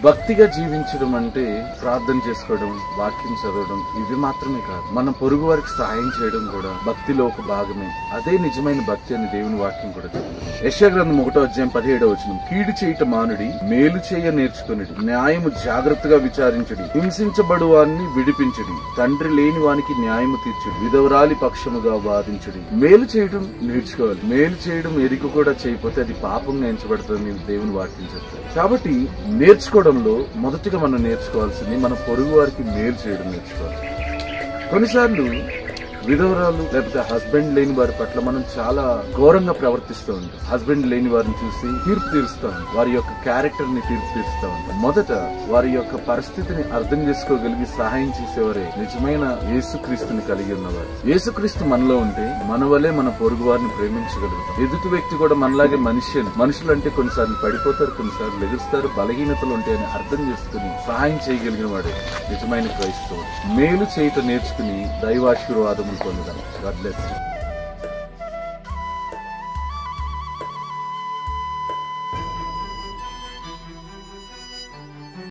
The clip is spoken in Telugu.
భక్తిగా జీవించడం అంటే ప్రార్థన చేసుకోవడం, వాక్యం చదవడం ఇవి మాత్రమే కాదు, మన పొరుగు వారికి సహాయం చేయడం కూడా భక్తిలో ఒక భాగమే. అదే నిజమైన భక్తి అని దేవుని వాక్యం కూడా చెప్తుంది. యెషయా గ్రంథం 1:17 కీడు చేయుట మానుడి, మేలు చేయ నేర్చుకునుడి, న్యాయము జాగ్రత్తగా విచారించుడి, హింసించబడు వారిని విడిపించుడి, తండ్రి లేని వానికి న్యాయము తీర్చుడి, విధవరాలి పక్షముగా వాదించుడి. మేలు చేయడం నేర్చుకోవాలి. మేలు చేయడం ఎరిక కూడా చేయకపోతే అది పాపంగా ఎంచబడుతుంది దేవుని వాక్యం చెప్తుంది. కాబట్టి నేర్చుకోవడంలో మొదటిగా మనం నేర్చుకోవాల్సింది మన పొరుగు వారికి మేలు చేయడం నేర్చుకోవాలి. కొన్నిసార్లు విధవరాలు లేకపోతే హస్బెండ్ లేని వారి పట్ల మనం చాలా ఘోరంగా ప్రవర్తిస్తూ ఉంటాం. హస్బెండ్ లేని వారిని చూసి తీర్పు తీరుస్తాం, వారి యొక్క క్యారెక్టర్ ని తీర్పు తీరుస్తూ ఉంటాం. మొదట వారి యొక్క పరిస్థితిని అర్థం చేసుకోగలిగి సహాయం చేసేవారే నిజమైన యేసుక్రీస్తుని కలిగి ఉన్నవారు. యేసుక్రీస్తు మనలో ఉంటే మన వల్లే మన పొరుగు వారిని ప్రేమించగలుగుతాం. ఎదుటి వ్యక్తి కూడా మనలాగే మనుషులు అంటే కొన్నిసార్లు పడిపోతారు, కొన్నిసార్లు లెగుస్తారు, బలహీనతలు ఉంటాయని అర్థం చేసుకుని సహాయం చేయగలిగిన వాడే నిజమైన క్రైస్తవుడు. మేలు చేయటం నేర్చుకుని దైవాశీర్వాదం పొందుదాం. God bless you.